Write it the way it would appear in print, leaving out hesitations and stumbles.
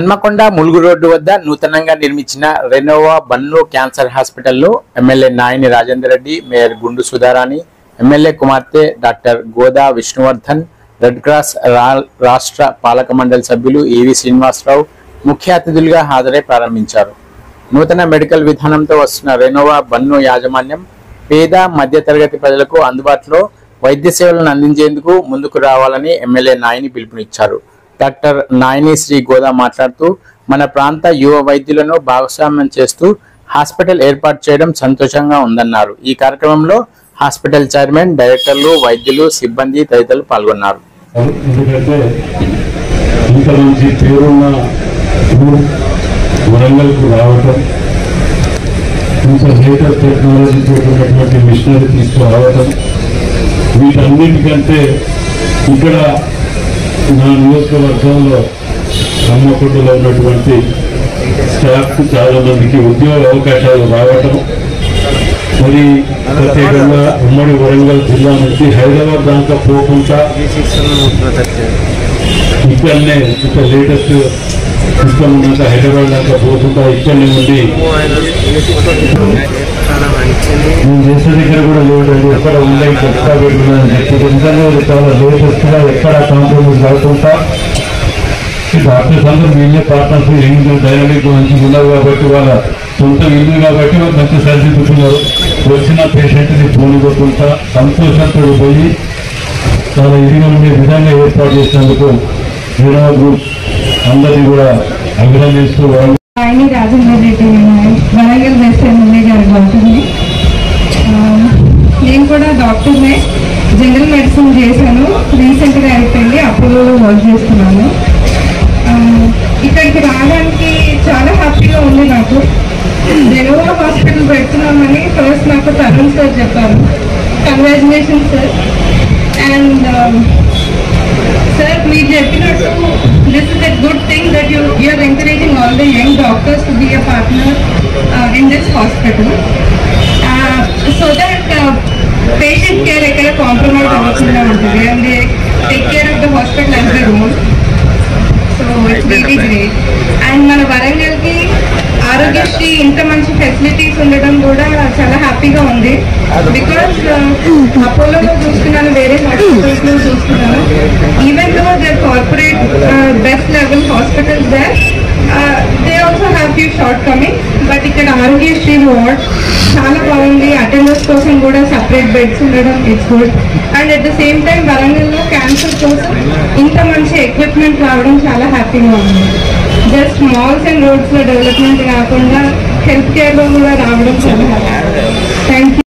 Hanamkonda Mulugu road వద్ద నూతనంగా నిర్మించిన రెనోవా బన్ను క్యాన్సర్ హాస్పిటల్లో ఎమ్మెల్యే నాయని రాజేందర్ రెడ్డి, మేయర్ గుండు సుధారాణి, ఎమ్మెల్యే కుమార్తె డాక్టర్ గోదా విష్ణువర్ధన్, రెడ్ క్రాస్ రాష్ట్ర పాలక మండలి సభ్యులు ఏవి శ్రీనివాసరావు ముఖ్య అతిథులుగా హాజరై ప్రారంభించారు. నూతన మెడికల్ విధానంతో వస్తున్న రెనోవా బన్ను యాజమాన్యం పేద మధ్యతరగతి ప్రజలకు అందుబాటులో వైద్య సేవలను అందించేందుకు ముందుకు రావాలని ఎమ్మెల్యే నాయని పిలుపునిచ్చారు. డాక్టర్ నాయని శ్రీ గోదా మాట్లాడుతూ మన ప్రాంత యువ వైద్యులను భాగస్వామ్యం చేస్తూ హాస్పిటల్ ఏర్పాటు చేయడం సంతోషంగా ఉందన్నారు. ఈ కార్యక్రమంలో హాస్పిటల్ చైర్మన్, డైరెక్టర్లు, వైద్యులు, సిబ్బంది తదితరులు పాల్గొన్నారు. వీటన్నిటికంటే ఇక్కడ నా నియోజకవర్గంలో హన్మకొండలో ఉన్నటువంటి స్టాఫ్ చాలా మందికి ఉద్యోగ అవకాశాలు రావటం, మరి ప్రత్యేకంగా ఉమ్మడి వరంగల్ జిల్లా నుంచి హైదరాబాద్ దాకా పోకుండా ఇక్కడనే ఇంకా లేటెస్ట్ సిస్టమ్ ఉన్నంత హైదరాబాద్ దాకా పోకుండా ఇక్కడనే ఉండి నేను చేసే దగ్గర కూడా లేదండి, ఎక్కడ ఉందని ఎక్స్ట్రా పెట్టుకున్నాను చెప్పి నిజంగా చాలా లేటెస్ట్గా ఎక్కడ కాంప్రమైజ్ కాకుండా డాక్టర్స్ అందరూ వీళ్ళే పార్ట్నర్స్ యంగ్ డైనమిక్ మంచిగా ఉన్నారు కాబట్టి వాళ్ళ సొంత ఇల్లు కాబట్టి వాళ్ళు మంచి సరిదిద్దుతున్నారు. వచ్చిన పేషెంట్ని ఫోన్ కొట్టుకుంటా సంతోషంతో పోయి చాలా ఇదిగా ఉండే విధంగా ఏర్పాటు చేసినందుకు రెనోవా గ్రూప్ అందరినీ కూడా అభినందిస్తూ నాయని రాజేందర్ రెడ్డి వరంగల్ వెస్ట్ ఎమ్మెల్యే గారి డాక్టర్ని. నేను కూడా డాక్టర్నే, జనరల్ మెడిసిన్ చేశాను, రీసెంట్గా అయిపోయింది, అపోలోలో వర్క్ చేస్తున్నాను. ఇక్కడికి రావడానికి చాలా హ్యాపీగా ఉంది నాకు. రెనోవా హాస్పిటల్ పెడుతున్నామని ఫస్ట్ నాకు తరుణ్ సార్ చెప్పారు. Congratulation sir. అండ్ సార్ మీరు చెప్పినట్టు this is a good thing that you are encouraging all the young doctors to be a partner in this hospital so that patient care ekkada compromise avvakunda untadi and they take care of the hospital as their own. So it's really great. And మన వరంగల్కి ఆరోగ్యశ్రీ ఇంత మంచి facilities ఉండడం కూడా చాలా హ్యాపీగా ఉంది. Because అపోలోలో చూస్తున్నాను, వేరే హాస్పిటల్స్లో చూస్తున్నాను, even though they corporate best level hospitals there they also have few shortcomings. But ఇక్కడ ఆరోగ్యశ్రీ వార్డ్ చాలా బాగుంది. అటెండర్స్ కోసం కూడా సపరేట్ బెడ్స్ ఉండడం it's good. And at the same time వరంగల్లో క్యాన్సర్ కోసం ఇంత మంచి ఎక్విప్మెంట్ రావడం చాలా హ్యాపీగా ఉంది. జస్ట్ మాల్స్ అండ్ రోడ్స్లో డెవలప్మెంట్ కాకుండా హెల్త్ కేర్లో కూడా రావడం చాలా హ్యాపీ. Thank you.